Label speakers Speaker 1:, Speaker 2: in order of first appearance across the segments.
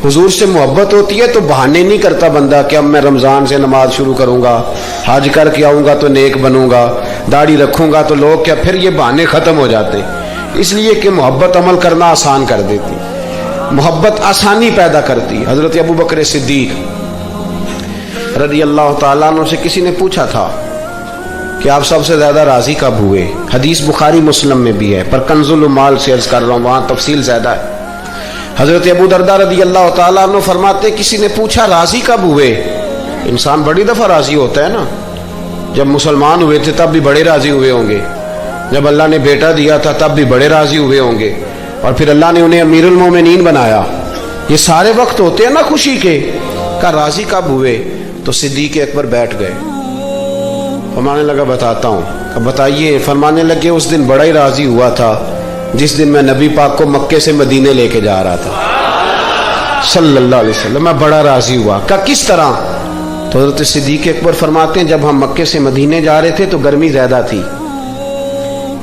Speaker 1: हुजूर से मोहब्बत होती है तो बहाने नहीं करता बंदा कि अब मैं रमज़ान से नमाज शुरू करूँगा, हज करके आऊँगा तो नेक बनूँगा, दाढ़ी रखूँगा तो लोग क्या, फिर ये बहाने ख़त्म हो जाते। इसलिए कि मोहब्बत अमल करना आसान कर देती, मोहब्बत आसानी पैदा करती। हज़रत अबू बकर सिद्दीक रज़ी अल्लाह ताला अन्हु से किसी ने पूछा था कि आप सबसे ज़्यादा राज़ी कब हुए। हदीस बुखारी मुस्लिम में भी है, पर कंजुल माल से अर्ज़ कर रहा हूँ, वहाँ तफसील ज़्यादा है। हज़रत अबू दरदा रज़ी अल्लाह ताला अन्हु फरमाते, किसी ने पूछा राज़ी कब हुए। इंसान बड़ी दफ़ा राज़ी होता है ना, जब मुसलमान हुए थे तब भी बड़े राज़ी हुए होंगे, जब अल्लाह ने बेटा दिया था तब भी बड़े राज़ी हुए होंगे, और फिर अल्लाह ने उन्हें अमीरुल मोमिनीन बनाया। ये सारे वक्त होते हैं ना खुशी के। का राज़ी कब हुए? तो सिद्दीक़ अकबर बैठ गए, फरमाने लगा बताता हूँ। बताइए। फरमाने लगे उस दिन बड़ा ही राज़ी हुआ था जिस दिन मैं नबी पाक को मक्के से मदीने लेके जा रहा था सल्लल्लाहु अलैहि वसल्लम, मैं बड़ा राज़ी हुआ। का किस तरह? तो हज़रत सिद्दीक़ अकबर फरमाते हैं, जब हम मक्के से मदीने जा रहे थे तो गर्मी ज़्यादा थी,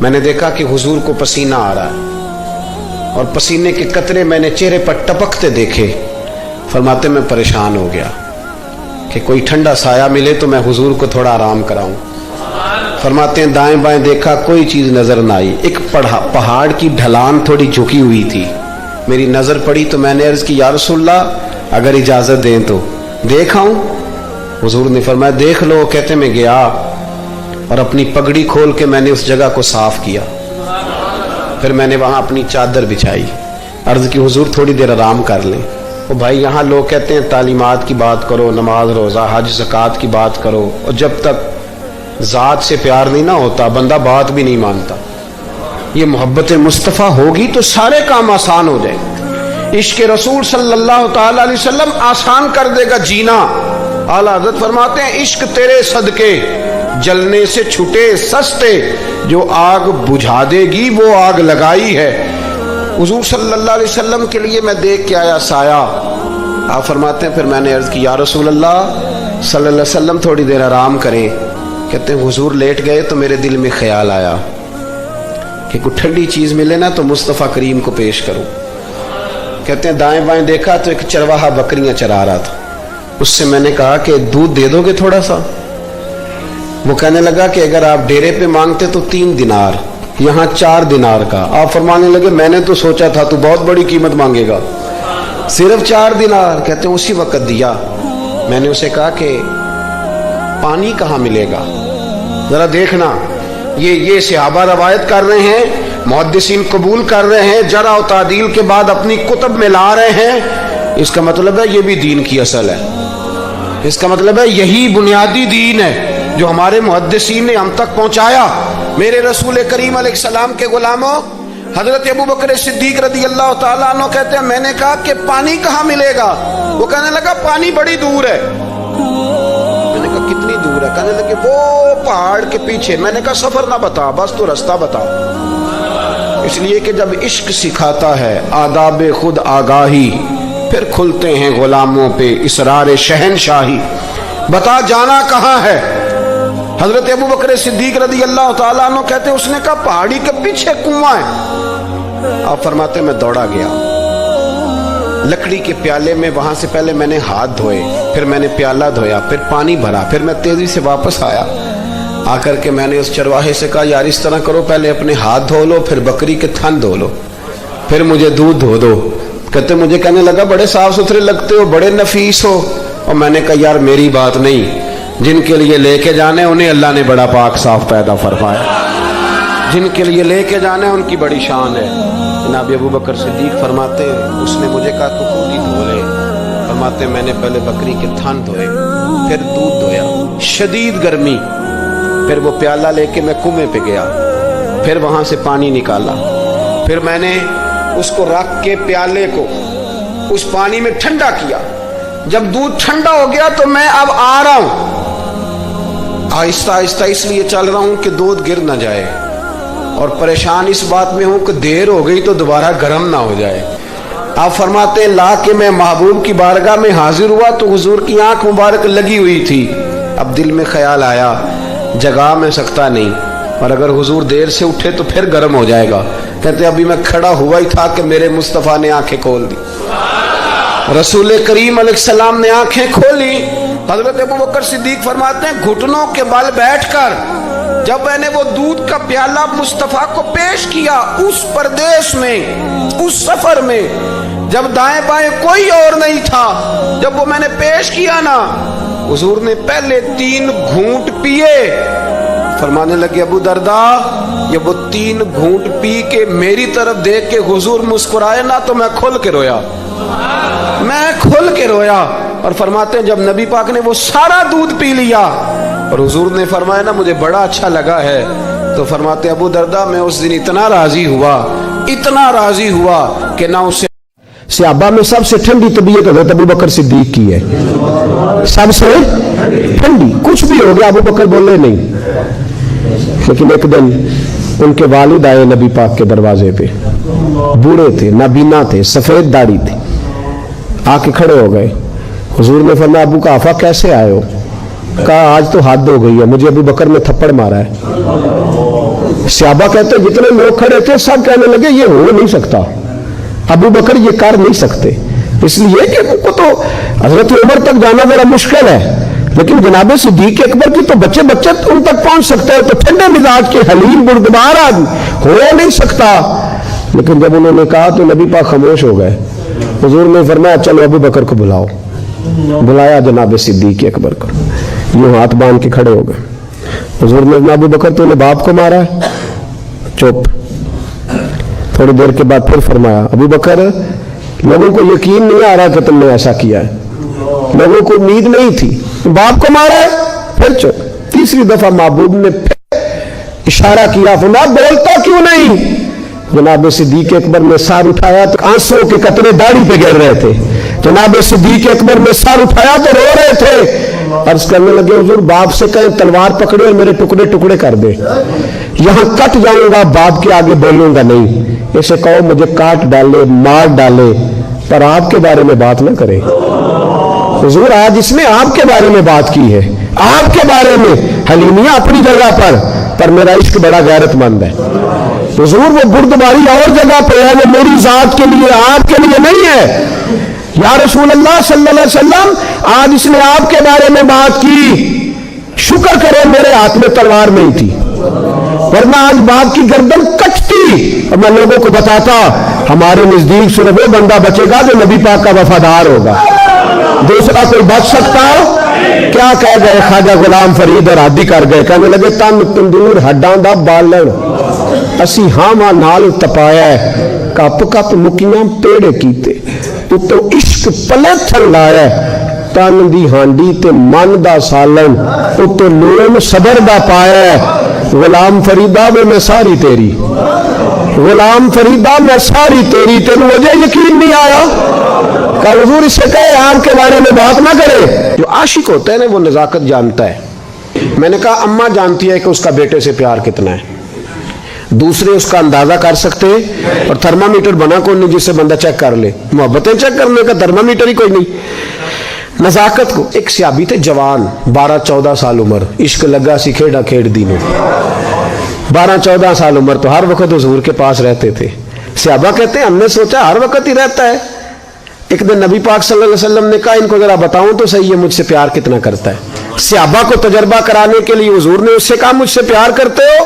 Speaker 1: मैंने देखा कि हुजूर को पसीना आ रहा है और पसीने के कतरे मैंने चेहरे पर टपकते देखे। फरमाते मैं परेशान हो गया कि कोई ठंडा साया मिले तो मैं हुजूर को थोड़ा आराम कराऊं। फरमाते हैं दाएं बाएं देखा, कोई चीज़ नज़र ना आई। एक पहाड़ की ढलान थोड़ी झुकी हुई थी, मेरी नज़र पड़ी तो मैंने अर्ज़ की, या रसूलल्लाह अगर इजाज़त दें तो देख आऊं। हुजूर ने फरमाया देख लो। कहते मैं गया और अपनी पगड़ी खोल के मैंने उस जगह को साफ किया, फिर मैंने वहाँ अपनी चादर बिछाई, अर्ज़ की हुजूर थोड़ी देर आराम कर लें। ओ भाई, यहाँ लोग कहते हैं तालीमात की बात करो, नमाज रोज़ा हज ज़कात की बात करो, और जब तक ज़ात से प्यार नहीं ना होता बंदा बात भी नहीं मानता। ये मोहब्बत मुस्तफ़ा होगी तो सारे काम आसान हो जाएंगे। इश्क़ रसूल सल्लल्लाहु ताला अलैहि वसल्लम आसान कर देगा जीना। आला हज़रत फरमाते हैं, इश्क तेरे सदके जलने से छूटे सस्ते, जो आग बुझा देगी वो आग लगाई है। हुजूर सल्लल्लाहु अलैहि वसल्लम के लिए मैं देख के आया साया। आप फरमाते हैं फिर मैंने अर्ज़ की, या रसूल अल्लाह सल्लल्लाहु अलैहि वसल्लम थोड़ी देर आराम करें। कहते हैं हुजूर लेट गए तो मेरे दिल में ख्याल आया कि कोई ठंडी चीज़ मिले ना तो मुस्तफ़ा करीम को पेश करूं। कहते हैं दाएं बाएं देखा तो एक चरवाहा बकरियां चरा रहा था, उससे मैंने कहा कि दूध दे दोगे थोड़ा सा। वो कहने लगा कि अगर आप डेरे पे मांगते तो 3 दिनार, यहाँ 4 दिनार का। आप फरमाने लगे मैंने तो सोचा था तू बहुत बड़ी कीमत मांगेगा, सिर्फ 4 दिनार। कहते हैं उसी वक्त दिया। मैंने उसे कहा कि पानी कहाँ मिलेगा, जरा देखना। ये सहाबा रवायत कर रहे हैं, मुहद्दिसीन कबूल कर रहे हैं, जरा और तादील के बाद अपनी कुतुब में ला रहे हैं। इसका मतलब है ये भी दीन की असल है। इसका मतलब है यही बुनियादी दीन है जो हमारे मुहद्दिसीन ने हम तक पहुंचाया। मेरे रसूल करीम अलैहिस्सलाम के गुलामों, हजरत अबू बकर सिद्दीक रज़ी अल्लाह ताला अन्हु कहते हैं, मैंने कहा कि पानी कहाँ मिलेगा। वो कहने लगा पानी बड़ी दूर है। मैंने कहा कितनी दूर है? कहने लगे वो पहाड़ के पीछे। मैंने कहा सफर ना बता, बस तो रास्ता बता। इसलिए कि जब इश्क सिखाता है आदाब खुद आगाही, फिर खुलते हैं गुलामों पे इसरार शहनशाही। बता जाना कहाँ है? हजरत अबू बकर सिद्दीक रज़ी अल्लाह ताला अन्हु कहते हैं, उसने कहा पहाड़ी के पीछे कुआं है। आप फरमाते मैं दौड़ा गया, लकड़ी के प्याले में वहां से पहले मैंने हाथ धोए, फिर मैंने प्याला धोया, फिर पानी भरा, फिर मैं तेजी से वापस आया। आकर के मैंने उस चरवाहे से कहा यार इस तरह करो, पहले अपने हाथ धो लो, फिर बकरी के थन धो लो, फिर मुझे दूध धो दो। कहते मुझे कहने लगा बड़े साफ सुथरे लगते हो, बड़े नफीस हो। और मैंने कहा यार मेरी बात नहीं, जिनके लिए लेके जाने उन्हें अल्लाह ने बड़ा पाक साफ पैदा फरमाया, जिनके लिए लेके जाने उनकी बड़ी शान है। जनाब अबू बकर सिद्दीक फरमाते उसने मुझे कहा तू खुद ही धो ले। फरमाते मैंने पहले बकरी के थन धोए, फिर दूध धोया, शदीद गर्मी, फिर वो प्याला लेके मैं कुएं पे गया, फिर वहां से पानी निकाला, फिर मैंने उसको रख के प्याले को उस पानी में ठंडा किया। जब दूध ठंडा हो गया तो मैं अब आ रहा हूं, आहिस्ता आहिस्ता इसलिए चल रहा हूं कि दूध गिर ना जाए, और परेशान इस बात में हूं कि देर हो गई तो दोबारा गर्म ना हो जाए। आप फरमाते ला के मैं महबूब की बारगाह में हाजिर हुआ तो हुजूर की आंख मुबारक लगी हुई थी। अब दिल में ख्याल आया जगा मैं सकता नहीं, और अगर हुजूर देर से उठे तो फिर गर्म हो जाएगा। कहते अभी मैं खड़ा हुआ ही था कि मेरे मुस्तफ़ा ने आंखें खोल दी। रसूल करीम अलैहिस्सलाम ने आंखें खोली। हजरत अबू बकर सिद्दीक फरमाते हैं घुटनों के बल बैठकर जब मैंने वो दूध का प्याला मुस्तफा को पेश किया, उस परदेश में, उस सफर में, जब दाएं बाएं कोई और नहीं था, जब वो मैंने पेश किया ना, हुजूर ने पहले 3 घूंट पिए। फरमाने लगे अबू दरदा, ये वो 3 घूंट पी के मेरी तरफ देख के हुजूर मुस्कुराए ना, तो मैं खुल के रोया, मैं खुल के रोया। और फरमाते हैं जब नबी पाक ने वो सारा दूध पी लिया और हुजूर ने फरमाया ना मुझे बड़ा अच्छा लगा है, तो फरमाते अबू दरदा मैं उस दिन इतना राजी हुआ, इतना राजी हुआ कि ना उसे।
Speaker 2: सहाबा में सबसे ठंडी तबीयत हज़रत अबू बकर सिद्दीक की है, सबसे ठंडी। कुछ भी हो गया अबू बकर बोले नहीं। लेकिन एक दिन उनके वालिद आए नबी पाक के दरवाजे पे, बूढ़े थे, नाबीना थे, सफेद दाढ़ी थी, आके खड़े हो गए। हुजूर ने फरमाया अबू काफा कैसे आए हो? कहा आज तो हद हो गई है, मुझे अबू बकर ने थप्पड़ मारा है। सहाबा कहते जितने लोग खड़े थे सब कहने लगे ये हो नहीं सकता, अबू बकर ये कर नहीं सकते, इसलिए कि उनको तो हजरत उमर तक जाना बड़ा मुश्किल है, लेकिन जनाब सिद्दीक अकबर की तो बच्चे बच्चे उन तक पहुंच सकते हैं, तो ठंडे मिजाज के हलीम बुर्दबार आदमी हो नहीं सकता। लेकिन जब उन्होंने कहा तो नबी पाक खामोश हो गए। हुजूर ने फरमाया चलो अबू बकर को बुलाओ। बुलाया जनाब सिद्दीक अकबर को, यूं हाथ बांध के खड़े हो गए। हुजूर ने अबू बकर तूने बाप को मारा है? चुप। थोड़ी देर के बाद फिर फरमाया अबू बकर लोगों को यकीन नहीं आ रहा कि तुमने ऐसा किया है, लोगों को उम्मीद नहीं थी, बाप को मारा है? फिर चुप। तीसरी दफा महबूब ने फिर इशारा किया, फरमाया बोलता क्यों नहीं? जनाब सिद्दीक अकबर ने सर उठाया तो आंसुओं के कतरे दाढ़ी पे गिर रहे थे। जनाब सिद्दीक अकबर ने सर उठाया तो रो रहे थे। अर्ज करने लगे हुजूर बाप से कहें तलवार पकड़े और मेरे टुकड़े टुकड़े कर दे, यहां कट जाऊंगा, बाप के आगे बोलूंगा नहीं। इसे कहो मुझे काट डाले, मार डाले, पर आपके बारे में बात ना करे। हुजूर आज इसने आपके बारे में बात की है, आपके बारे में। हलीमिया अपनी जगह पर मेरा इश्क बड़ा गैरतमंद है। हुजूर वो बुर्दबारी और जगह पे है, वो मेरी जात के लिए, आपके लिए नहीं है। या रसूल अल्लाह सल्लल्लाहु अलैहि वसल्लम आज इसने आपके बारे में बात की, शुक्र करो मेरे हाथ में तलवार नहीं थी, वरना आज बाप की गर्दन कटती। और मैं लोगों को बताता हमारे नजदीक सिर्फ वो बंदा बचेगा जो नबी पाक का वफादार होगा, दूसरा कोई बच सकता? क्या कह गए ख्वाजा गुलाम फरीद और आदि कर गए, कहने लगे तन तंदूर हड्डां दा बालन असी हावा नाल तपाया, कप कप मुकियां पेड़े कीते, तो इश्क पलेथन लाया, तन दी हांडी ते मन दा सालन, तो लून सबर दा पाया। गुलाम फरीदा में मैं सारी तेरी, गुलाम फरीदा मैं सारी तेरी, तेन मुझे यकीन नहीं आया। कल हुजूर इससे कहे आपके बारे में बात ना करे।
Speaker 1: जो आशिक होता है ना वो नजाकत जानता है। मैंने कहा अम्मा जानती है कि उसका बेटे से प्यार कितना है, दूसरे उसका अंदाजा कर सकते हैं, और थर्मामीटर बना कौन नहीं जिससे बंदा चेक कर ले। मोहब्बतें चेक करने का थर्मामीटर ही कोई नहीं। नजाकत को एक सहाबी थे जवान, 12-14 साल उम्र, इश्क लगा सी खेड़ा खेड़ दीनों। 12-14 साल उम्र तो हर वक्त हुजूर के पास रहते थे। सहाबा कहते हैं हमने सोचा हर वक्त ही रहता है। एक दिन नबी पाक सल्लल्लाहु अलैहि वसल्लम ने कहा इनको जरा बताऊं तो सही है मुझसे प्यार कितना करता है। सहाबा को तजर्बा कराने के लिए हुजूर ने उससे कहा मुझसे प्यार करते हो?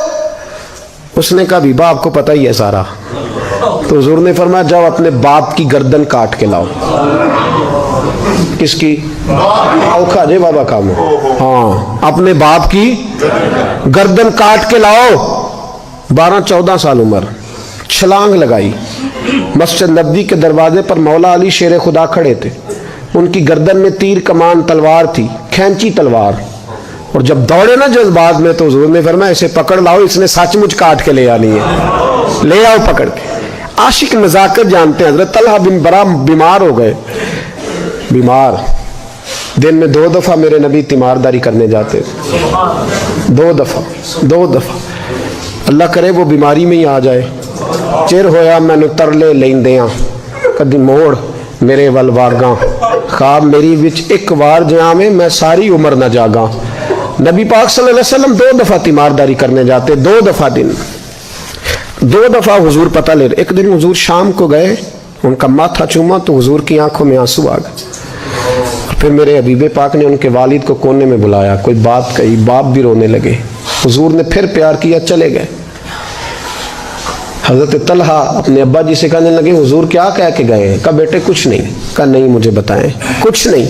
Speaker 1: उसने कहा बीबा आपको पता ही है सारा। तो हुजूर ने फरमाया जाओ अपने बाप की गर्दन काट के लाओ। किसकी? औखा जे बाबा काम। हाँ, अपने बाप की गर्दन काट के लाओ। 12-14 साल उम्र, छलांग लगाई। मस्जिद नबवी के दरवाजे पर मौला अली शेर खुदा खड़े थे, उनकी गर्दन में तीर कमान तलवार थी, खैंची तलवार। और जब दौड़े ना जज्बात में तो हुजूर ने फरमाया इसे पकड़ लाओ, इसने सचमुच काट के ले आनी है, ले आओ पकड़ के। आशिक नजाकत जानते हैं। हजरत तलहा बिन बरा बीमार हो गए, बीमार, दिन में 2 दफा मेरे नबी तीमारदारी करने जाते, 2 दफा। अल्लाह करे वो बीमारी में ही आ जाए। चिर होया मैनू तरले लेंदियां, कदी मोड़ मेरे वल वागा, ख्वाब मेरी विच एक बार जावे मैं सारी उम्र न जागा। नबी पाक सल्लल्लाहु अलैहि वसल्लम 2 दफा तीमारदारी करने जाते, 2 दफा दिन, 2 दफा हुजूर पता ले। एक दिन हुजूर शाम को गए,
Speaker 2: उनका माथा चूमा तो हुजूर की आंखों में आंसू आ गए। फिर मेरे हबीब पाक ने उनके वालिद को कोने में बुलाया, कोई बात कही, बाप भी रोने लगे। हुजूर ने फिर प्यार किया, चले गए। हजरत तलहा अपने अब्बा जी से कहने लगे, हुजूर क्या कह के गए हैं? कहा बेटे कुछ नहीं। कहा नहीं मुझे बताएं। कुछ नहीं,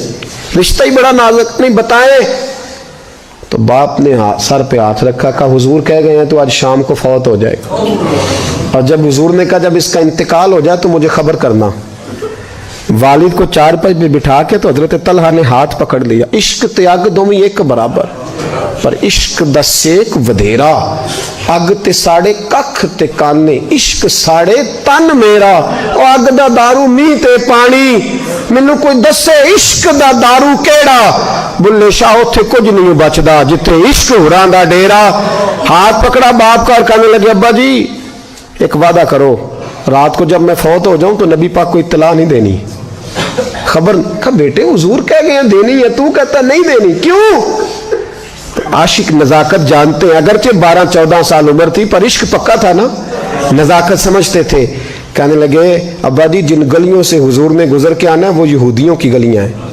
Speaker 2: रिश्ता ही बड़ा नाजुक, नहीं बताएं। तो बाप ने सर पे हाथ रखा, कहा हुजूर कह गए हैं तो आज शाम को फौत हो जाएगा। और जब हुजूर ने कहा जब इसका इंतकाल हो जाए तो मुझे खबर करना। वालिद को चारपाई पे बिठा के तो हजरत तलहा ने हाथ पकड़ लिया। इश्क त्याग दोवें एक बराबर, पर इश्क दा सेक वधेरा, अग ते साड़े कख ते काने, इश्क साड़े तन मेरा, ओ अग दा दारू मीह ते पानी, मैनू कोई दसे इश्क दा दारू केड़ा, बुल्ले शाह उत्थे कुछ नहीं बचदा जिथे इश्क होरां दा डेरा। हाथ पकड़ा बाप का और कहने लगे, अब्बा जी एक वादा करो, रात को जब मैं फौत हो जाऊं तो नबी पाक को इत्तला नहीं देनी, खबर। का बेटे हुजूर कह गए हैं देनी है, तू कहता नहीं देनी, क्यों? तो आशिक नजाकत जानते हैं, अगरचे 12-14 साल उम्र थी पर इश्क पक्का था ना, नजाकत समझते थे। कहने लगे, अब्बा जी जिन गलियों से हुजूर ने गुजर के आना है वो यहूदियों की गलियां हैं,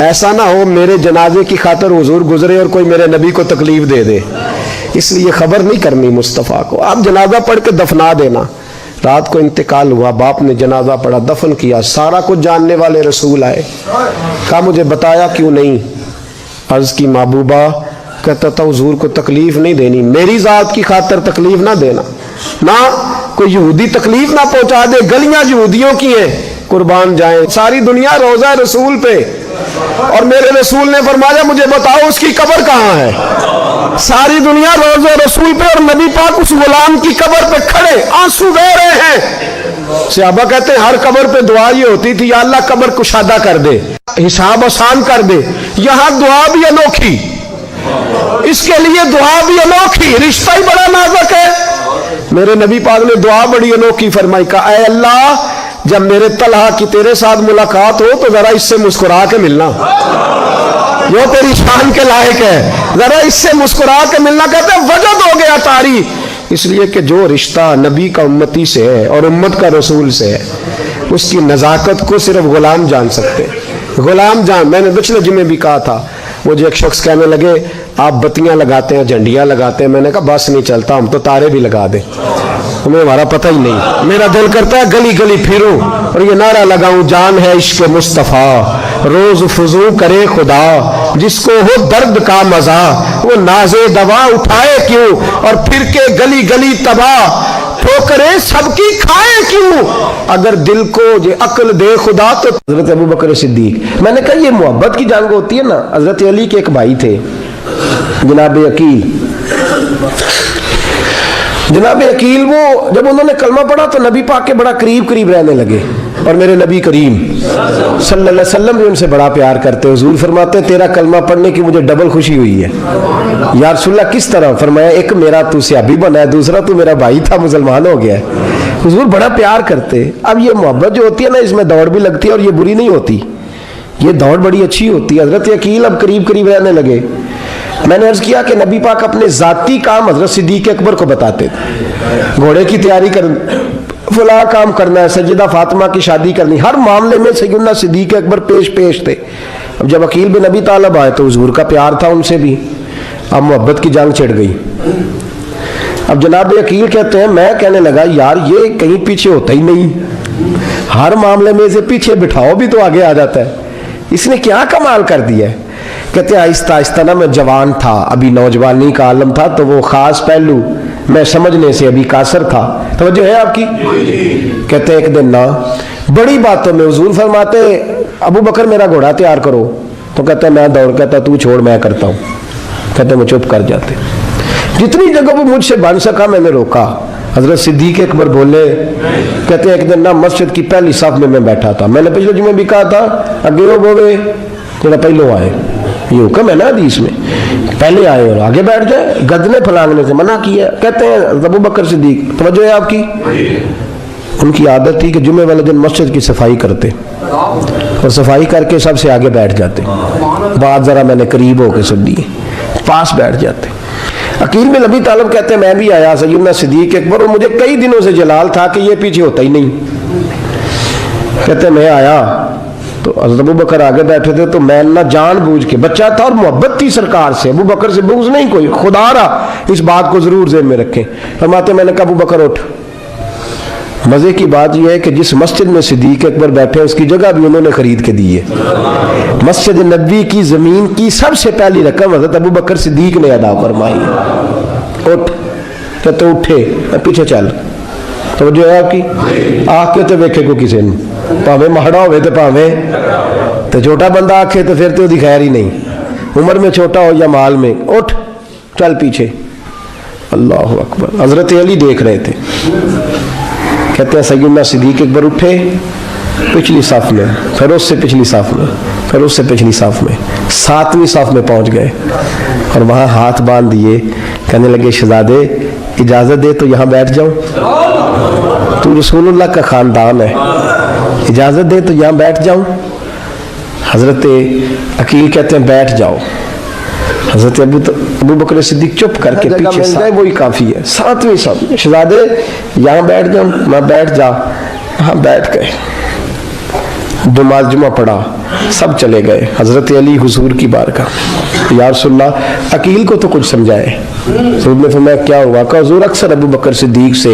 Speaker 2: ऐसा ना हो मेरे जनाजे की खातर हुजूर गुजरे और कोई मेरे नबी को तकलीफ दे दे, इसलिए खबर नहीं करनी मुस्तफ़ा को, आप जनाजा पढ़ के दफना देना। रात को इंतकाल हुआ, बाप ने जनाजा पढ़ा, दफन किया। सारा कुछ जानने वाले रसूल आए, कहा मुझे बताया क्यों नहीं? अर्ज की महबूबा, कहता था हुजूर को तकलीफ नहीं देनी, मेरी जात की खातर तकलीफ ना देना, ना कोई यहूदी तकलीफ ना पहुंचा दे, गलियां यहूदियों की हैं, कुर्बान जाए सारी दुनिया रोजा रसूल पे। और मेरे रसूल ने फरमाया मुझे बताओ उसकी कब्र कहाँ है? सारी दुनिया रोजा रसूल पे और नबी पाक उस गुलाम की कब्र पे खड़े आंसू बह रहे हैं। सहाबा कहते हैं हर कब्र पे दुआ ये होती थी, या अल्लाह कब्र कुशादा कर दे, हिसाब आसान कर दे। यहां दुआ भी अनोखी, इसके लिए दुआ भी अनोखी, रिश्ता ही बड़ा नाजुक है। मेरे नबी पाक ने दुआ बड़ी अनोखी फरमाई, कहा ऐ अल्लाह जब मेरे तलहा की तेरे साथ मुलाकात हो तो जरा इससे मुस्कुरा के मिलना, जो तेरी शान के लायक है, जरा इससे मुस्कुरा के मिलना। कहते वजद हो गया तारी, इसलिए कि जो रिश्ता नबी का उम्मती से है और उम्मत का रसूल से है, उसकी नजाकत को सिर्फ गुलाम जान सकते हैं। गुलाम जान, मैंने पिछले जुमे भी कहा था, मुझे एक शख्स कहने लगे आप बत्तियां लगाते हैं, झंडियां लगाते हैं, मैंने कहा बस नहीं चलता, हम तो तारे भी लगा दें, हमें हमारा पता ही नहीं। मेरा दिल करता है गली गली फिरूं और ये नारा लगाऊं, जान है इश्क मुस्तफ़ा रोज फुजू करे खुदा, जिसको हो दर्द का मजा वो नाजे दवा उठाए क्यों, और फिर के गली गली तबाह ठोकरे सबकी खाए क्यों, अगर दिल को ये अक्ल दे खुदा तो। हजरत अबू बकर सिद्दीक, मैंने कहा ये मोहब्बत की जंग होती है ना। हजरत अली के एक भाई थे जनाब अकील, जनाब अकील वो जब उन्होंने कलमा पढ़ा तो नबी पाक के बड़ा करीब करीब रहने लगे, और मेरे नबी करीम सल्लल्लाहु अलैहि वसल्लम भी उनसे बड़ा प्यार करते। हुजूर फरमाते तेरा कलमा पढ़ने की मुझे डबल खुशी हुई है। या रसूलल्लाह किस तरह? फरमाया एक मेरा तू सहाबी बना है, दूसरा तू मेरा भाई था मुसलमान हो गया है। हुजूर बड़ा प्यार करते। अब ये मोहब्बत जो होती है ना, इसमें दौड़ भी लगती है और ये बुरी नहीं होती, ये दौड़ बड़ी अच्छी होती है। हजरत अकील अब करीब करीब रहने लगे। मैंने अर्ज किया कि नबी पाक अपने जाती काम हजरत सिद्दीक अकबर को बताते थे, घोड़े की तैयारी कर, फला काम करना है, सैयदा फातिमा की शादी करनी, हर मामले में सैयदना सिद्दीक अकबर पेश थे। अब जब अकील बिन अबी तालिब आए तो हुजूर का प्यार था उनसे भी, अब मोहब्बत की जंग छिड़ गई। अब जनाब अकील कहते हैं मैं कहने लगा यार ये कहीं पीछे होता ही नहीं, हर मामले में इसे पीछे बिठाओ भी तो आगे आ जाता है, इसने क्या कमाल कर दिया है। कहते हैं आहिस्ता आहिस्ता ना मैं जवान था, अभी नौजवानी का आलम था, तो वो खास पहलू मैं समझने से अभी कासर था। तवज्जो है आपकी? कहते हैं एक दिन ना बड़ी बातों में हुजूर फरमाते अबू बकर मेरा घोड़ा तैयार करो, तो कहता है मैं दौड़, कहता तू छोड़ मैं करता हूँ, कहते मैं चुप कर जाते। जितनी जगह वो मुझसे बन सका मैंने रोका। हजरत सिद्दीक अकबर बोले, कहते एक दिन ना मस्जिद की पहली साफ में मैं बैठा था, मैंने पिछले जुमे भी कहा था अगे वो बोले तेरा पहलो आए, ये हुक्म है ना हदीस में, पहले आए और आगे बैठ जाए, गदने फलांगने से मना किया। कहते हैं अबू बकर सिद्दीक, तवज्जो है आपकी, उनकी आदत थी कि जुमे वाले दिन मस्जिद की सफाई करते और सफाई करके सबसे आगे बैठ जाते, बात जरा मैंने करीब होकर सुन ली, पास बैठ जाते। अकील बिन अबी तालिब कहते हैं मैं भी आया सैयदना सिद्दीक अकबर, और मुझे कई दिनों से जलाल था कि ये पीछे होता ही नहीं, کہتے میں آیا تو حضرت ابو بکر آگے بیٹھے تھے, تو میں نہ جان بوجھ کے, بچہ تھا اور محبت تھی سرکار سے, ابو بکر سے بغض نہیں کوئی, خدا رہا اس بات کو ضرور ذہن میں رکھیں. فرماتے میں نے کہا ابو بکر اٹھ. مزے کی بات یہ ہے کہ جس مسجد میں صدیق اکبر بیٹھے اس کی جگہ بھی انہوں نے خرید کے دی ہے. مسجد نبوی کی زمین کی سب سے پہلی رقم حضرت ابو بکر صدیق نے ادا فرمائی. اٹھ. کہتے اٹھے, پیچھے چل. تو جو ہے آپ کی آنکھ کے تو ویکھے کو کسی نے, پاوے مہڑا ہوئے تو پاوے تو چھوٹا بندہ آنکھے تو پھر تو دی خیر ہی نہیں, عمر میں چھوٹا ہو یا مال میں. اٹھ چل پیچھے. اللہ اکبر. حضرت علی دیکھ رہے تھے. کہتے ہیں سیدنا صدیق اکبر اٹھے پچھلی صف میں, پھر اس سے پچھلی صف میں, پھر اس سے پچھلی صف میں, 7ویں صف میں پہنچ گئے اور وہاں ہاتھ باندھ دیے. کہنے لگے شہزادے اجازت دے تو یہاں بیٹھ جاؤں, تو رسول اللہ کا خاندان ہے, اجازت دے تو یہاں بیٹھ جاؤں. حضرت عقیل کہتے ہیں بیٹھ جاؤ. حضرت ابو بکر صدیق چپ کر کے پیچھے مل جائے وہی کافی ہے. 7ویں صف. شہزادے یہاں بیٹھ جاؤں. میں بیٹھ جا. ہاں بیٹھ گئے. نماز جمعہ پڑھا, سب چلے گئے. حضرت علی حضور کی بارگاہ, یا رسول اللہ عقیل کو تو کچھ سمجھائے. حضور نے فرمایا کیا ہوا؟ کہ حضور اکثر ابو بکر صدیق سے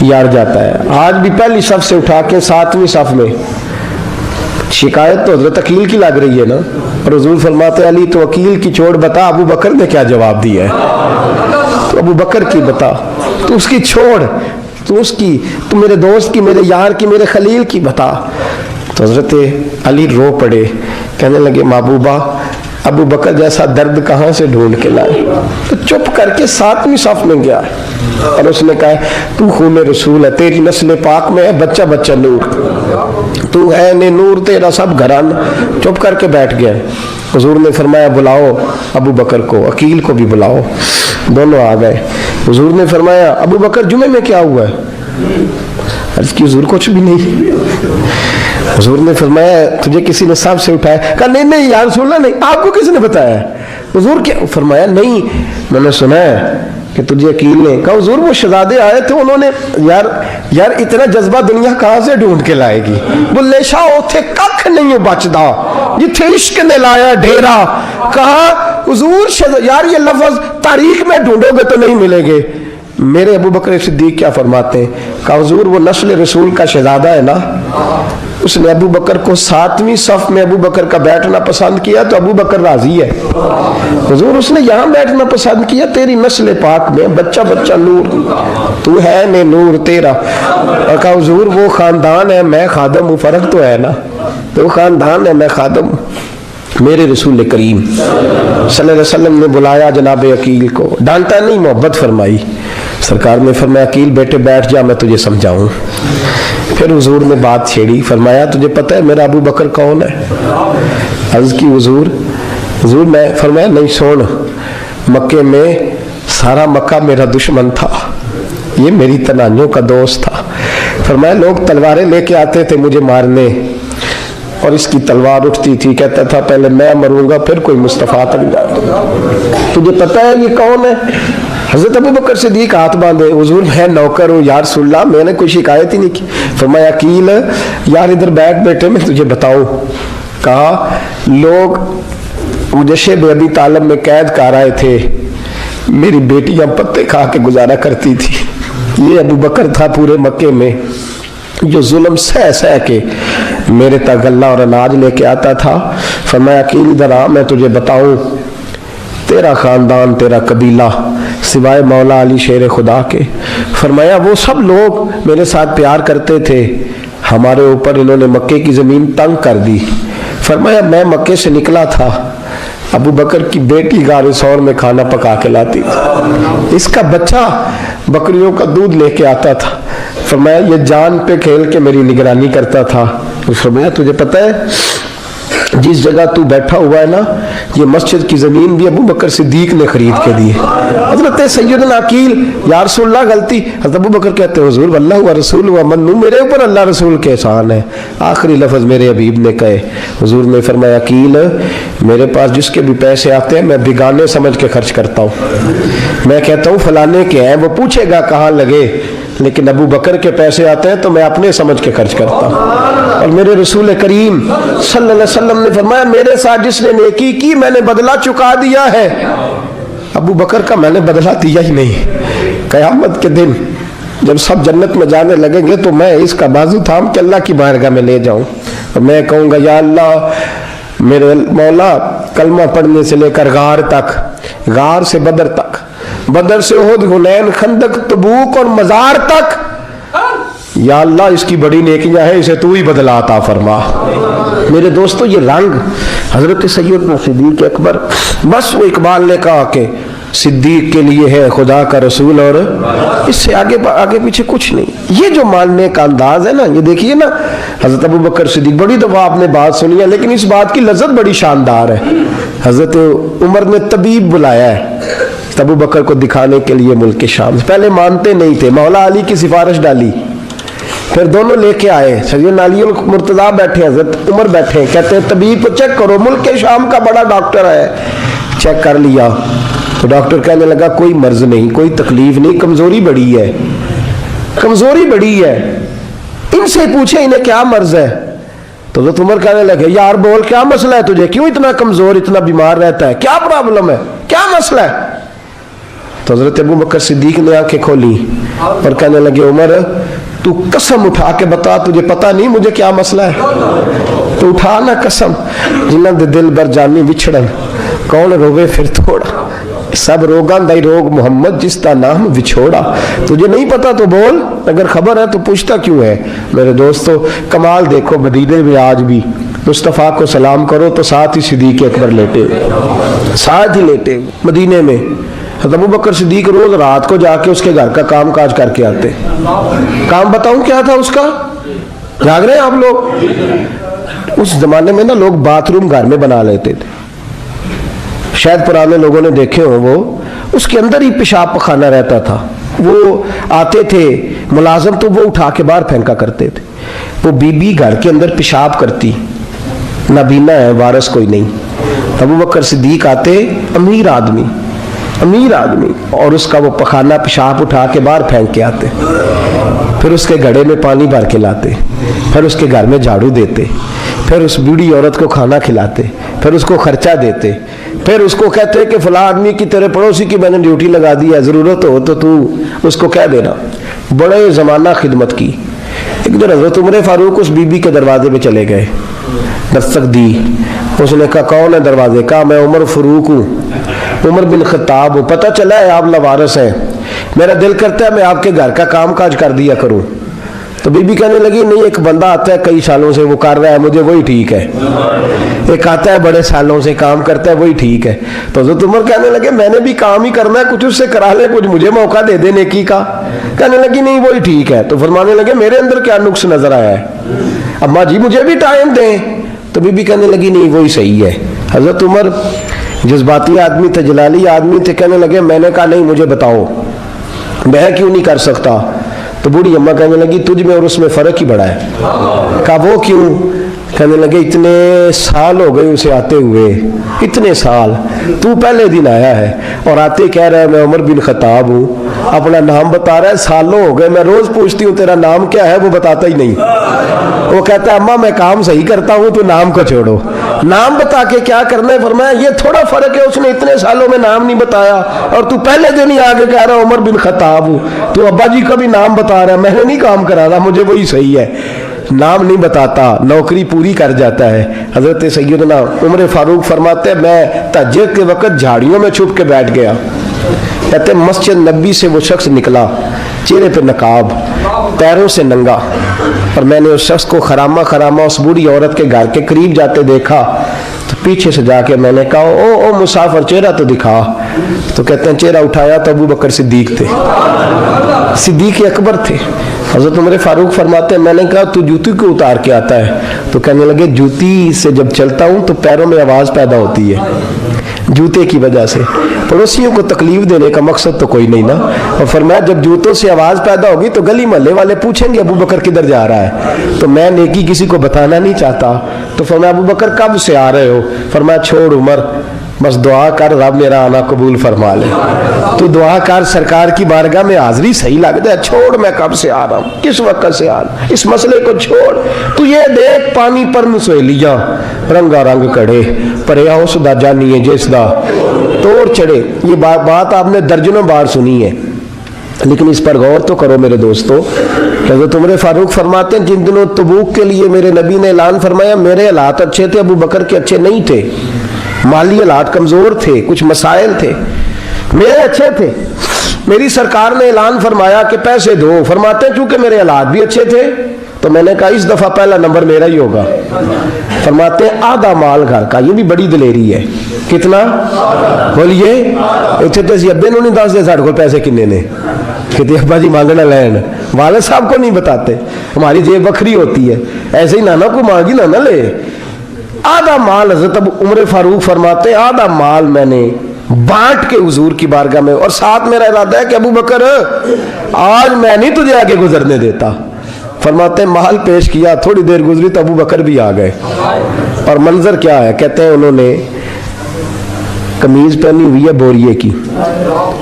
Speaker 2: یار جاتا ہے, آج بھی پہلی صف سے اٹھا کے 7ویں صف میں. شکایت تو حضرت عقیل کی لگ رہی ہے نا. اور حضور فرماتے علی تو عقیل کی چھوڑ, بتا ابو بکر نے کیا جواب دیا ہے. تو ابو بکر کی بتا, تو اس کی چھوڑ, تو اس کی, تو میرے دوست کی, میرے یار کی, میرے خلیل کی بتا. تو حضرت علی رو پڑے. کہنے لگے محبوبہ ابو بکر جیسا درد کہاں سے ڈھونڈ کے لائے. تو چپ کر کے 7ویں صف میں گیا اور اس نے کہا تو خون رسول ہے, تیری نسل پاک میں ہے بچہ بچہ نور, تو ہے نے نور تیرا سب گھرانا. چپ کر کے بیٹھ گیا. حضور نے فرمایا بلاؤ ابو بکر کو, عقیل کو بھی بلاؤ. دونوں آ گئے. حضور نے فرمایا ابو بکر جمعے میں کیا ہوا ہے؟ عرض کی حضور کچھ بھی نہیں. حضور نے فرمایا تجھے کسی نے صف سے اٹھایا؟ کہا نہیں نہیں یا رسول اللہ نہیں. آپ کو کس نے بتایا؟ حضور کیا فرمایا نہیں میں نے سنا ہے کہ تجھے عقیل نے. کہا حضور وہ شہزادے آئے تھے, انہوں نے یار اتنا جذبہ دنیا کہاں سے ڈھونڈ کے لائے گی. بلے شاہ اوتھے ککھ نہیں بچدا جتھے عشق نے لایا ڈھیرا. کہا حضور یار یہ لفظ تاریخ میں ڈھونڈو گے تو نہیں ملیں گے. میرے ابو بکر صدیق کیا فرماتے ہیں؟ کہا حضور وہ نسل رسول کا شہزادہ ہے نا, اس نے ابو بکر کو 7ویں صف میں ابو بکر کا بیٹھنا پسند کیا تو ابو بکر راضی ہے. حضور اس نے یہاں بیٹھنا پسند کیا, تیری نسل پاک میں بچہ بچہ نور, تو ہے نے نور تیرا. اور کہا حضور وہ خاندان ہے میں خادم ہوں, فرق تو ہے نا. تو خاندان ہے میں خادم ہوں. میرے رسول کریم صلی اللہ علیہ وسلم نے بلایا جناب عقیل کو, ڈانٹا نہیں, محبت فرمائی. سرکار نے فرمایا عقیل بیٹے بیٹھ جا, میں تجھے سمجھاؤں. پھر حضور نے بات چھیڑی. فرمایا تجھے پتہ ہے میرا ابو بکر کون ہے؟ عرض کی حضور میں. فرمایا نہیں سن, مکے میں سارا مکہ میرا دشمن تھا, یہ میری تنانیوں کا دوست تھا. فرمایا لوگ تلواریں لے کے آتے تھے مجھے مارنے, اور اس کی تلوار اٹھتی تھی, کہتا تھا پہلے میں مروں گا پھر کوئی مصطفیٰ تک جائے. تجھے پتہ ہے یہ کون ہے؟ حضرت ابو بکر صدیق ہاتھ باندھے. حضور میں نوکر ہوں یا رسول اللہ, میں نے کوئی شکایت ہی نہیں کی. فرمایا عقیل یار ادھر بیٹھ بیٹھے میں تجھے بتاؤں. کہا لوگ مجھے شیب ابی طالب میں قید کر آئے تھے, میری بیٹیاں پتے کھا کے گزارا کرتی تھی. یہ ابو بکر تھا پورے مکے میں جو ظلم سہ کے میرے تک غلہ اور اناج لے کے آتا تھا. فرمایا عقیل ادھر آ میں تجھے بتاؤں, تیرا خاندان تیرا قبیلہ سوائے مولا علی شیر خدا کے. فرمایا وہ سب لوگ میرے ساتھ پیار کرتے تھے, ہمارے اوپر انہوں نے مکے کی زمین تنگ کر دی. فرمایا میں مکے سے نکلا تھا, ابو بکر کی بیٹی غار ثور میں کھانا پکا کے لاتی تھی, اس کا بچہ بکریوں کا دودھ لے کے آتا تھا. فرمایا یہ جان پہ کھیل کے میری نگرانی کرتا تھا. فرمایا تجھے پتہ ہے جس جگہ تو بیٹھا ہوا ہے نا, یہ مسجد کی زمین بھی ابو بکر صدیق نے خرید کے دی. حضرت سیدنا عقیل یا رسول اللہ غلطی. حضرت ابو بکر کہتے ہیں حضور واللہ و رسول و منو, میرے اوپر اللہ رسول کے احسان ہے. آخری لفظ میرے حبیب نے کہے. حضور نے فرمایا عقیل میرے پاس جس کے بھی پیسے آتے ہیں میں بیگانے سمجھ کے خرچ کرتا ہوں. میں کہتا ہوں فلانے کے ہیں, وہ پوچھے گا کہاں لگے, لیکن ابو بکر کے پیسے آتے ہیں تو میں اپنے سمجھ کے خرچ کرتا ہوں. اور میرے رسول کریم صلی اللہ علیہ وسلم نے فرمایا میرے ساتھ جس نے نیکی کی میں نے بدلہ چکا دیا ہے. ابو بکر کا میں نے بدلہ دیا ہی نہیں. قیامت کے دن جب سب جنت میں جانے لگیں گے تو میں اس کا بازو تھام کے اللہ کی بارگاہ میں لے جاؤں اور میں کہوں گا یا اللہ میرے مولا کلمہ پڑھنے سے لے کر غار تک, غار سے بدر تک, بدر سے احد, حنین, خندق, تبوک اور مزار تک, یا اللہ اس کی بڑی نیکیاں ہیں, اسے تو ہی بدلہ عطا فرما. میرے دوستو یہ رنگ حضرت سیدنا صدیق اکبر, بس وہ اقبال نے کہا کہ صدیق کے لیے ہے خدا کا رسول اور اس سے آگے پیچھے کچھ نہیں. یہ جو ماننے کا انداز ہے نا, یہ دیکھیے نا حضرت ابو بکر صدیق, بڑی دفعہ آپ نے بات سنی ہے لیکن اس بات کی لذت بڑی شاندار ہے. حضرت عمر نے طبیب بلایا ہے ابو بکر کو دکھانے کے لیے ملک شام. پہلے مانتے نہیں تھے, مولا علی کی سفارش ڈالی, پھر دونوں لے کے آئے. سیدنا علی المرتضیٰ بیٹھے, حضرت عمر بیٹھے, کہتے ہیں طبیب کو چیک کرو, ملک شام کا بڑا ڈاکٹر ہے. چیک کر لیا تو ڈاکٹر کہنے لگا کوئی مرض نہیں, کوئی تکلیف نہیں, کمزوری بڑی ہے, کمزوری بڑی ہے, ان سے پوچھے انہیں کیا مرض ہے. تو حضرت عمر کہنے لگے یار بول کیا مسئلہ ہے تجھے, کیوں اتنا کمزور, اتنا بیمار رہتا ہے, کیا پرابلم ہے, کیا مسئلہ ہے. تو حضرت ابو بکر صدیق نے آنکھیں کھولی اور کہنے لگے عمر تو قسم اٹھا کے بتا, تجھے پتا نہیں مجھے کیا مسئلہ ہے. تو اٹھا نا قسم, جنہاں دے دل بر جانی وچھڑن کون روے پھر تھوڑا, سب روگاں دائی روگ محمد جس کا نام وچھوڑا. تجھے نہیں پتا تو بول, اگر خبر ہے تو پوچھتا کیوں ہے. میرے دوستو کمال دیکھو, مدینے میں آج بھی مصطفیٰ کو سلام کرو تو ساتھ ہی صدیق اکبر لیٹے, ساتھ ہی لیٹے. مدینے میں ابو بکر صدیق روز رات کو جا کے اس کے گھر کا کام کاج کر کے آتے. کام بتاؤں کیا تھا اس کا, جاگ رہے ہیں آپ لوگ؟ اس زمانے میں نا لوگ باتھ روم گھر میں بنا لیتے تھے, شاید پرانے لوگوں نے دیکھے ہوں, وہ اس کے اندر ہی پیشاب پخانہ رہتا تھا. وہ آتے تھے ملازم تو وہ اٹھا کے باہر پھینکا کرتے تھے. وہ بی بی گھر کے اندر پیشاب کرتی, نابینا ہے, وارث کوئی نہیں. ابو بکر صدیق آتے, امیر آدمی, امیر آدمی, اور اس کا وہ پخانہ پیشاب اٹھا کے باہر پھینک کے آتے. پھر اس کے گھڑے میں پانی بھر کے لاتے, پھر اس کے گھر میں جھاڑو دیتے, پھر اس بوڑھی عورت کو کھانا کھلاتے, پھر اس کو خرچہ دیتے, پھر اس کو کہتے کہ فلاں آدمی کی تیرے پڑوسی کی میں نے ڈیوٹی لگا دی ہے, ضرورت ہو تو اس کو کہہ دینا. بڑے زمانہ خدمت کی. ایک دن حضرت عمر فاروق اس بی بی کے دروازے پہ چلے گئے, دستک دی. اس نے کہا کون ہے دروازے کا؟ میں عمر فاروق ہوں, عمر بن خطاب ہوں. پتہ چلا ہے آپ لوارث ہیں, میرا دل کرتا ہے میں آپ کے گھر کا کام کاج کر دیا کروں. تو بی بی کہنے لگی نہیں, ایک بندہ آتا ہے کئی سالوں سے وہ کر رہا ہے, مجھے وہی ٹھیک ہے. ایک آتا ہے بڑے سالوں سے کام کرتا ہے, وہی ٹھیک ہے. تو حضرت عمر کہنے لگے میں نے بھی کام ہی کرنا ہے, کچھ اس سے کرا لے, کچھ مجھے موقع دے دے نیکی کا. کہنے لگی نہیں وہی ٹھیک ہے. تو فرمانے لگے میرے اندر کیا نقص نظر آیا ہے, اماں جی مجھے بھی ٹائم دیں. تو بی بی کہنے لگی نہیں وہی صحیح ہے. حضرت عمر جذباتی آدمی تھے, جلالی آدمی تھے, کہنے لگے میں نے کہا نہیں مجھے بتاؤ میں کیوں نہیں کر سکتا. تو بوڑھی اماں کہنے لگی تجھ میں اور اس میں فرق ہی بڑا ہے. کہا وہ کیوں؟ کہنے لگے اتنے سال ہو گئے اسے آتے ہوئے, اتنے سال, تو پہلے دن آیا ہے اور آتے کہہ رہا ہے میں عمر بن خطاب ہوں, اپنا نام بتا رہا ہے, سالوں ہو گئے, میں روز پوچھتی ہوں تیرا نام کیا ہے, وہ بتاتا ہی نہیں. وہ کہتا ہے اماں میں کام صحیح کرتا ہوں, تو نام کو چھوڑو, نام بتا کے کیا کرنا ہے. فرمایا یہ تھوڑا فرق ہے, اس نے اتنے سالوں میں نام نہیں بتایا اور تو پہلے دن ہی آگے کہہ رہا عمر بن خطاب ہوں. تو ابا جی کا بھی نام بتا رہا ہے, میں نے نہیں کام کرا رہا, مجھے وہی صحیح ہے. نام نہیں بتاتا, نوکری پوری کر جاتا ہے. حضرت سیدنا عمر فاروق فرماتے ہیں میں تہجد کے وقت جھاڑیوں میں چھپ کے بیٹھ گیا. کہتے ہیں مسجد نبی سے وہ شخص نکلا, چہرے پہ نقاب, پیروں سے ننگا, اور میں نے اس شخص کو خرامہ خرامہ اس بوڑھی عورت کے گھر کے قریب جاتے دیکھا. تو پیچھے سے جا کے میں نے کہا او مسافر چہرہ تو دکھا. تو کہتے ہیں چہرہ اٹھایا تو ابو بکر صدیق تھے, صدیق اکبر تھے. حضرت عمر فاروق فرماتے ہیں میں نے کہا تو جوتی کو اتار کے آتا ہے؟ تو کہنے لگے جوتی سے جب چلتا ہوں تو پیروں میں آواز پیدا ہوتی ہے, جوتے کی وجہ سے. پڑوسیوں کو تکلیف دینے کا مقصد تو کوئی نہیں نا. اور فرمایا جب جوتوں سے آواز پیدا ہوگی تو گلی محلے والے پوچھیں گے ابو بکر کدھر جا رہا ہے, تو میں نیکی کسی کو بتانا نہیں چاہتا. تو فرمایا ابو بکر کب سے آ رہے ہو؟ فرمایا چھوڑ عمر, बस दुआ कर रब मेरा आना कबूल फरमा ले। तो दुआ कर सरकार की बारगाह में हाजिरी सही लगता है, छोड़ मैं कब से आ रहा हूँ, किस वक्त से आ रहा हूँ, इस मसले को छोड़। तू ये देख पानी पर नसोलियां रंगा रंग कड़े पर उसदा जानी है जिसदा तोड़ चढ़े। ये बात आपने दर्जनों बार सुनी है, लेकिन इस पर गौर तो करो मेरे दोस्तों। हज़रत उमर फारूक फरमाते हैं जिन दिनों तबूक के लिए मेरे नबी ने ऐलान फरमाया मेरे हालात अच्छे थे, अबू बकर के अच्छे नहीं थे, माली हालात कमजोर थे, कुछ मसाइल थे, मेरे अच्छे थे। मेरी सरकार ने ऐलान फरमाया कि पैसे दो, फरमाते हैं चूंकि मेरे हालात भी अच्छे थे तो मैंने कहा इस दफा पहला नंबर मेरा ही होगा। फरमाते हैं आधा माल घर का, ये भी बड़ी दलेरी है। कितना बोलिए, इतने तो असी अब्बे नहीं दस दे साढ़े को पैसे किन्ने ने, कितने अब्बा जी मांगना लैन, वाले साहब को नहीं बताते, हमारी जेब बखरी होती है, ऐसे ही नाना को मांगी नाना ले। आधा माल हज़रत उमर फारूक फरमाते हैं आधा माल मैंने बांट के हुजूर की बारगाह में, और साथ मेरा इरादा है कि अबू बकर आज मैं नहीं तुझे आगे गुजरने देता। फरमाते हैं माल पेश किया, थोड़ी देर गुजरी तो अबू बकर भी आ गए। और मंजर क्या है, कहते हैं उन्होंने कमीज पहनी हुई है बोरिए की,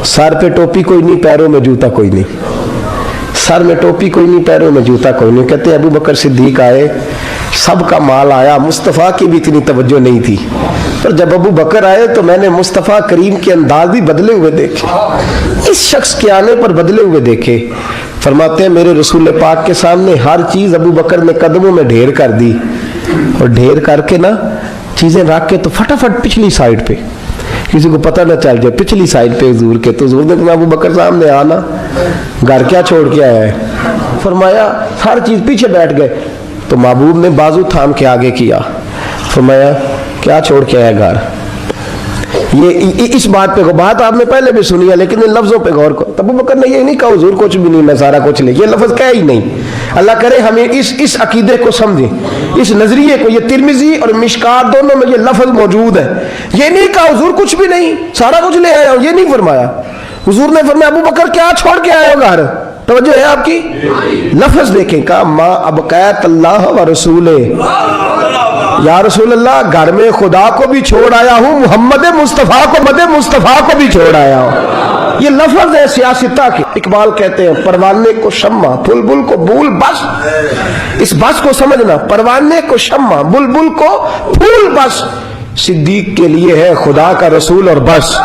Speaker 2: सर पे टोपी कोई नहीं, पैरों में जूता कोई नहीं, सर में टोपी कोई नहीं, पैरों में जूता कोई नहीं। कहते हैं अबू बकर सिद्दीक आए, सबका माल आया, मुस्तफ़ा की भी इतनी तवज्जो नहीं थी, पर जब अबू बकर आए तो मैंने मुस्तफ़ा करीम के अंदाज भी बदले हुए देखे, इस शख्स के आने पर बदले हुए देखे। फरमाते हैं मेरे रसूल पाक के सामने हर चीज अबू बकर ने कदमों में ढेर कर दी, और ढेर करके ना चीजें रख के तो फटाफट पिछली साइड पे, किसी को पता ना चल जाए पिछली साइड पे हुजूर के। तो हुजूर ने कहा अबू बकर सामने आना, घर क्या छोड़ के आया है? फरमाया हर चीज, पीछे बैठ गए। तो महबूब ने बाजू थाम के आगे किया, फरमाया क्या छोड़ के आया घर? ये इस बात पे बात आपने पहले भी सुनी है, लेकिन इन लफ्जों पे गौर करो। अबू बकर ने ये नहीं कहा हुजूर कुछ भी नहीं मैं सारा कुछ ले, ये लफ्ज कहा ही नहीं। अल्लाह करे हमें इस अकीदे को समझें, इस नजरिए को। ये तिरमिजी और मिशकात दोनों में ये लफ्ज मौजूद है। ये नहीं कहा हुजूर कुछ भी नहीं सारा कुछ ले आया हूं, ये नहीं फरमाया। हुजूर ने फरमाया अबू बकर क्या छोड़ के आए हो घर? तवज्जो है आपकी? लफ्ज देखें, कहा मा अबकैत अल्लाह व रसूले, या रसूल अल्लाह घर में खुदा को भी छोड़ आया हूं, मोहम्मद मुस्तफा को भी छोड़ आया हूं। ये लफ्ज है सियासता के। इकबाल कहते हैं परवाने को शम्मा बुलबुल को फूल, बस इस बस को समझना, परवाने को शम्मा बुलबुल को फूल, बस सिद्दीक के लिए है खुदा का रसूल और बस।